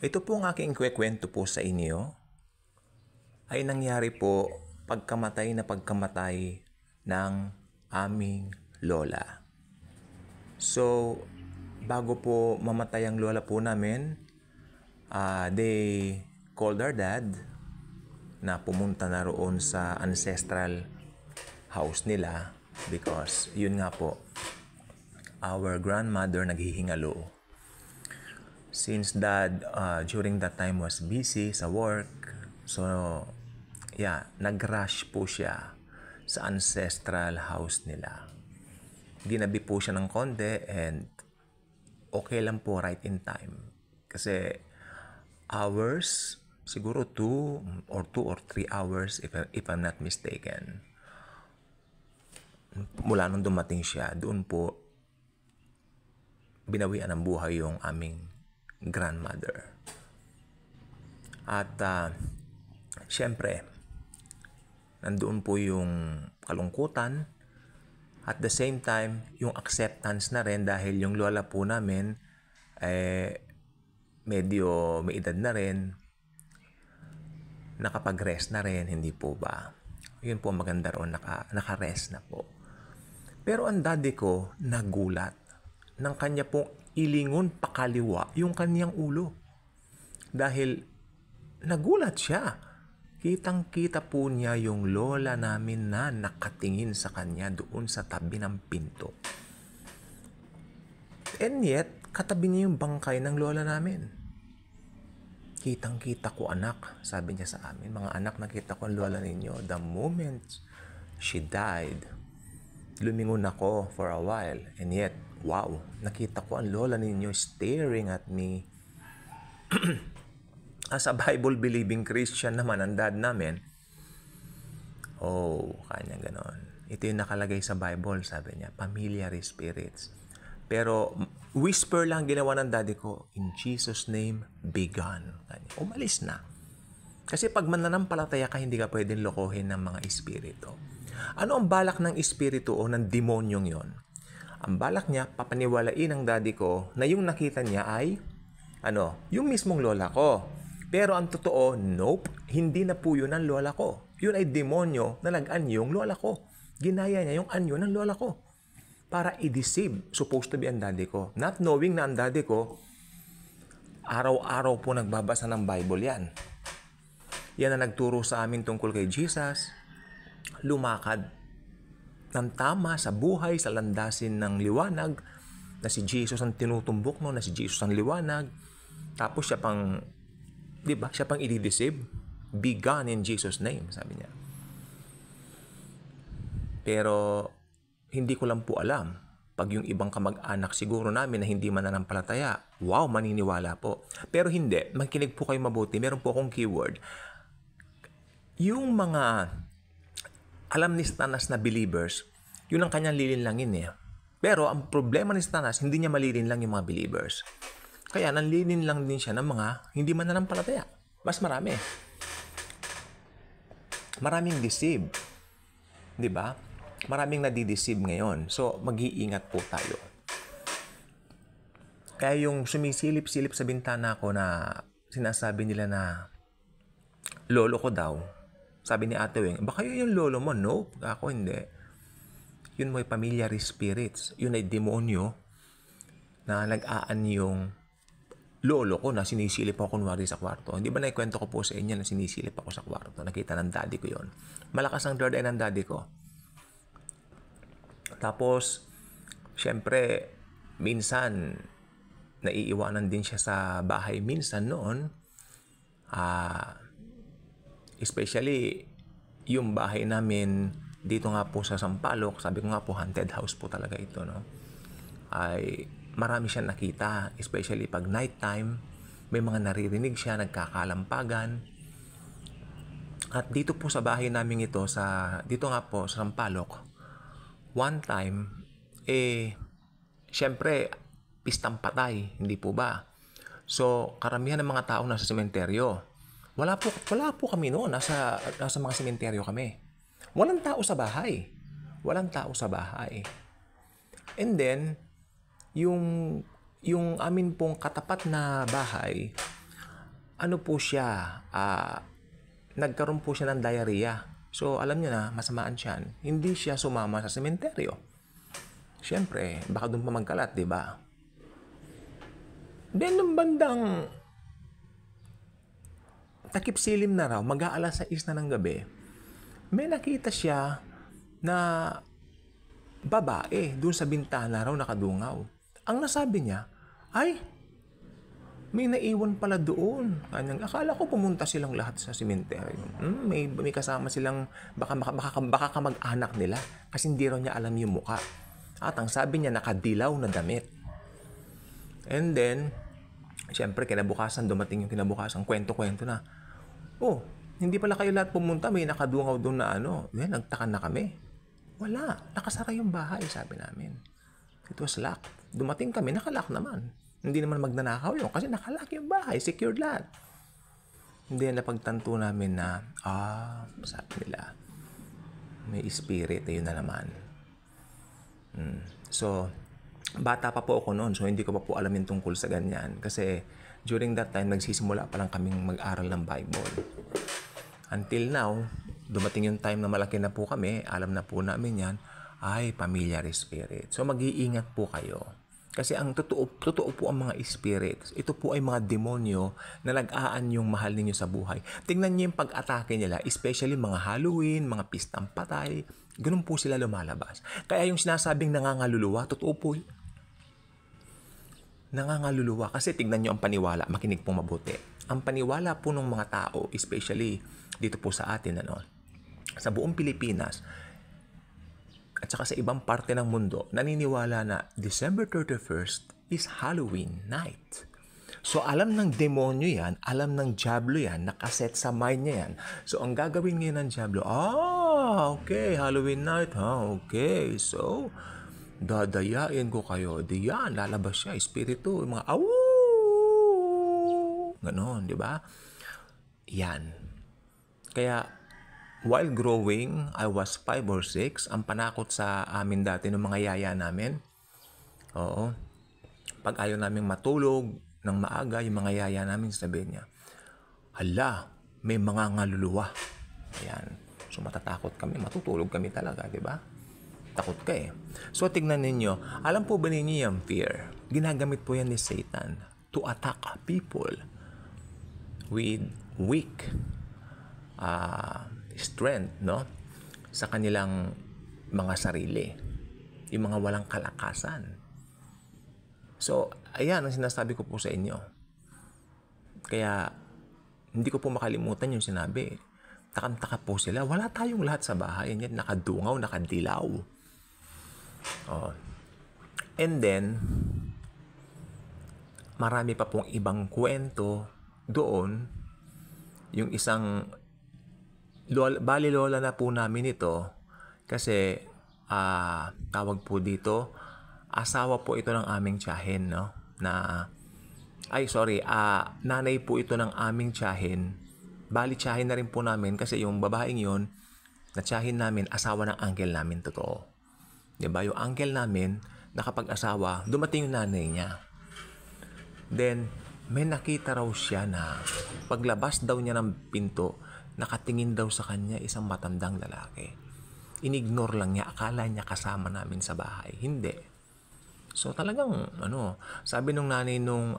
Ito po ang aking kwento po sa inyo ay nangyari po pagkamatay ng aming lola. So, bago po mamatay ang lola po namin, they called our dad na pumunta na roon sa ancestral house nila because yun nga po, our grandmother naghihingalo. Since dad during that time was busy sa work, so yeah, nag-rush po siya sa ancestral house nila. Ginabi po siya ng konti and okay lang po, right in time. Kasi hours, siguro 2 or 3 hours if I'm not mistaken. Mula nung dumating siya, doon po binawian ng buhay yung aming grandmother. At syempre, nandoon po yung kalungkutan at the same time yung acceptance na rin dahil yung lola po namin medyo may edad na rin, nakapag-rest na rin, hindi po ba? Yun po maganda ron, naka-rest na po. Pero ang daddy ko nagulat ng kanya pong ilingon pakaliwa yung kanyang ulo. Dahil nagulat siya. Kitang-kita po niya yung lola namin na nakatingin sa kanya doon sa tabi ng pinto. And yet, katabi niya yung bangkay ng lola namin. Kitang-kita ko, anak, sabi niya sa amin. Mga anak, nakita ko ang lola ninyo. The moment she died, lumingon ako for a while. And yet, wow, nakita ko ang lola ninyo staring at me. As a Bible-believing Christian naman, ang dad namin, kanya ganon. Ito yung nakalagay sa Bible, sabi niya, familiar spirits. Pero whisper lang ginawa ng daddy ko, in Jesus' name, be gone. Umalis na. Kasi pag mananampalataya ka, hindi ka pwedeng lokohin ng mga espiritu. Ano ang balak ng espiritu o ng demonyong yon? Ang balak niya, papaniwalain ng daddy ko na yung nakita niya ay, yung mismong lola ko. Pero ang totoo, nope, hindi na po yun ang lola ko. Yun ay demonyo na nag-anyong lola ko. Ginaya niya yung anyo ng lola ko para i-deceive, supposed to be ang daddy ko. Not knowing na ang daddy ko, araw-araw po nagbabasa ng Bible yan. Yan ang nagturo sa amin tungkol kay Jesus. Lumakad ng tama sa buhay, sa landasin ng liwanag, na si Jesus ang tinutumbok mo, na si Jesus ang liwanag. Tapos siya pang, siya pang i-deceive. Be gone in Jesus' name, sabi niya. Pero hindi ko lang po alam. Pag yung ibang kamag-anak siguro namin na hindi mananampalataya, wow, maniniwala po. Pero hindi, makinig po kayo mabuti. Meron po akong keyword. Yung mga alam ni Stanas na believers, yun ang kanyang lilinlangin eh. Pero ang problema ni Stanas, hindi niya malilinlang yung mga believers. Kaya nanlilinlang din siya ng mga hindi mananampalataya. Mas marami. Maraming deceive. Diba? Maraming nadideceive ngayon. So, mag-iingat po tayo. Kaya yung sumisilip-silip sa bintana ko na sinasabi nila na lolo ko daw, sabi ni Ate Weng, baka yun yung lolo mo? No, ako hindi. Yun mo ay familiar spirits. Yun ay demonyo na nag-aan yung lolo ko na sinisilip ako kunwari sa kwarto. Hindi ba naikwento ko po sa inyo na sinisilip ako sa kwarto? Nakita ng daddy ko yun. Malakas ang third eye ng daddy ko. Tapos, syempre, minsan, naiiwanan din siya sa bahay. Minsan noon, especially, yung bahay namin, dito nga po sa Sampaloc, sabi ko nga po, haunted house po talaga ito, no? Ay, marami siyang nakita, especially pag nighttime, may mga naririnig siya, nagkakalampagan. At dito po sa bahay namin ito, dito nga po sa Sampaloc, one time, syempre, pistang patay, hindi po ba? So, karamihan ng mga tao nasa sementeryo. Wala po kami noon, nasa mga sementeryo kami. Walang tao sa bahay. And then, yung amin pong katapat na bahay, ano po siya, nagkaroon po siya ng diarrhea. So, alam niyo na, masamaan siyan. Hindi siya sumama sa sementeryo. Siyempre, baka doon pa magkalat, di ba? Then, nung bandang takip silim na raw, mag-aalas 6 na ng gabi, may nakita siya na babae doon sa bintana raw nakadungaw. Ang nasabi niya, ay, may naiwan pala doon. Akala ko pumunta silang lahat sa sementeryo. May kasama silang, baka kamag-anak nila kasi hindi raw niya alam yung muka. At ang sabi niya, nakadilaw na damit. And then, siyempre, dumating yung kinabukasan, kwento-kwento na, oh, hindi pala kayo lahat pumunta, may nakadungaw doon na nagtaka na kami. Wala, nakasara yung bahay, sabi namin. It was locked. Dumating kami, nakalock naman. Hindi naman magnanakaw yun kasi nakalock yung bahay, secured lahat. Hindi napagtanto namin na, sabi nila, may spirit, yun na naman. So, bata pa po ako noon, so hindi ko pa po alam yung tungkol sa ganyan. Kasi during that time, nagsisimula pa lang kaming mag-aral ng Bible. Until now, dumating yung time na malaki na po kami, alam na po namin yan, ay familiar spirit. So mag-iingat po kayo. Kasi ang totoo po ang mga spirits. Ito po ay mga demonyo na nag-aan yung mahal ninyo sa buhay. Tingnan niyo yung pag-atake nila, especially mga Halloween, mga pistang patay. Ganun po sila lumalabas. Kaya yung sinasabing nangangaluluwa, totoo po yun. Nangangaluluwa. Kasi tignan niyo ang paniwala, makinig pong mabuti. Ang paniwala po ng mga tao, especially dito po sa atin, sa buong Pilipinas, at saka sa ibang parte ng mundo, naniniwala na December 31st is Halloween night. So, alam ng demonyo yan, alam ng diablo yan, nakaset sa mind niya yan. So, ang gagawin ngayon ng diablo, okay, Halloween night, okay. So, dadayain ko kayo. Diyan, lalabas siya, espiritu, mga ganon, di ba? Yan. Kaya, while growing, I was 5 or 6. Ang panakot sa amin dati ng mga yaya namin. Oo. Pag ayaw namin matulog ng maaga, yung mga yaya namin sabihin niya, hala, may mga ngaluluwa. Ayan. So matatakot kami, matutulog kami talaga, di ba? Takot ka eh. So tignan ninyo, alam po ba ninyo yung fear? Ginagamit po yan ni Satan to attack people with weak strength, no? Sa kanilang mga sarili. Yung mga walang kalakasan. So, ayan ang sinasabi ko po sa inyo. Kaya, hindi ko po makalimutan yung sinabi. Takam-taka po sila. Wala tayong lahat sa bahay. Yan, nakadungaw, nakadilaw. Oh. And then, marami pa pong ibang kwento doon. Yung isang bali lola na po namin ito kasi tawag po dito, asawa po ito ng aming tiyahin, no? Nanay po ito ng aming tiyahin. Bali tiyahin na rin po namin kasi yung babaeng yon na tiyahin namin, asawa ng uncle namin, totoo. Diba? Yung uncle namin, nakapag-asawa, dumating yung nanay niya. Then, may nakita raw siya na paglabas daw niya ng pinto, nakatingin daw sa kanya isang matandang lalaki. Inignore lang niya, akala niya kasama namin sa bahay. Hindi. So talagang, sabi nung nanay nung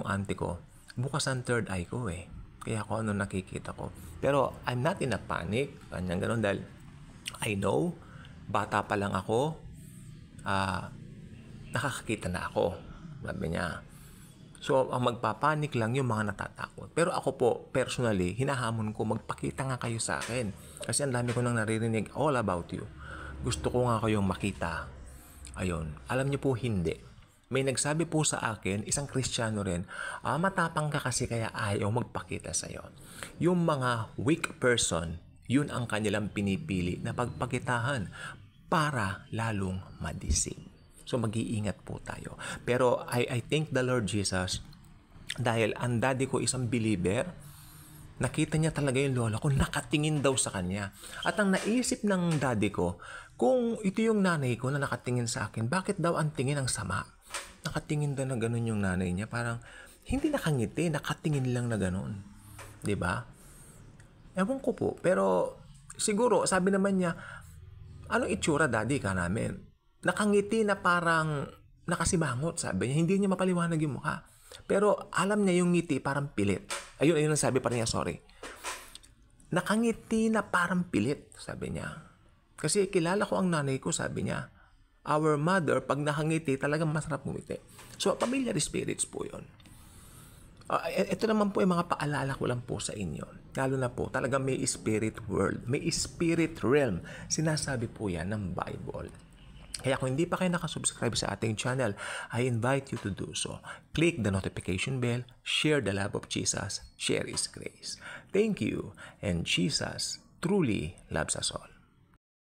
auntie ko, bukas ang third eye ko eh. Kaya ako nakikita ko. Pero I'm not in a panic. Kanyang ganun dahil I know, bata pa lang ako, nakakakita na ako. Sabi niya. So, ang magpapanik lang yung mga natatakot. Pero ako po, personally, hinahamon ko, magpakita nga kayo sa akin. Kasi ang dami ko nang naririnig all about you. Gusto ko nga kayong makita. Ayun. Alam niyo po, hindi. May nagsabi po sa akin, isang Kristiyano rin, matapang ka kasi kaya ayaw magpakita sa'yo. Yung mga weak person, yun ang kanilang pinipili na pagpakitahan para lalong madisig. So mag-iingat po tayo. Pero I thank the Lord Jesus dahil ang daddy ko isang believer, nakita niya talaga yung lola ko, nakatingin daw sa kanya. At ang naisip ng daddy ko, kung ito yung nanay ko na nakatingin sa akin, bakit daw ang tingin ang sama? Nakatingin daw na ganun yung nanay niya, parang Hindi nakangiti, nakatingin lang na ganun. 'Di ba? Ewan ko po, pero siguro sabi naman niya, anong itsura daddy ka namin? Nakangiti na parang nakasimangot, sabi niya. Hindi niya mapaliwanag yung mukha. Pero alam niya yung ngiti parang pilit. Ayun ang sabi pa niya, sorry. Nakangiti na parang pilit, sabi niya. Kasi kilala ko ang nanay ko, sabi niya. Our mother, pag nakangiti, talagang masarap ngumiti. So, familiar spirits po yun. Ito naman po ay mga paalala ko lang po sa inyo. Lalo na po, talagang may spirit world, may spirit realm. Sinasabi po yan ng Bible. Kaya kung hindi pa kayo nakasubscribe sa ating channel, I invite you to do so. Click the notification bell, share the love of Jesus, share His grace. Thank you, and Jesus truly loves us all.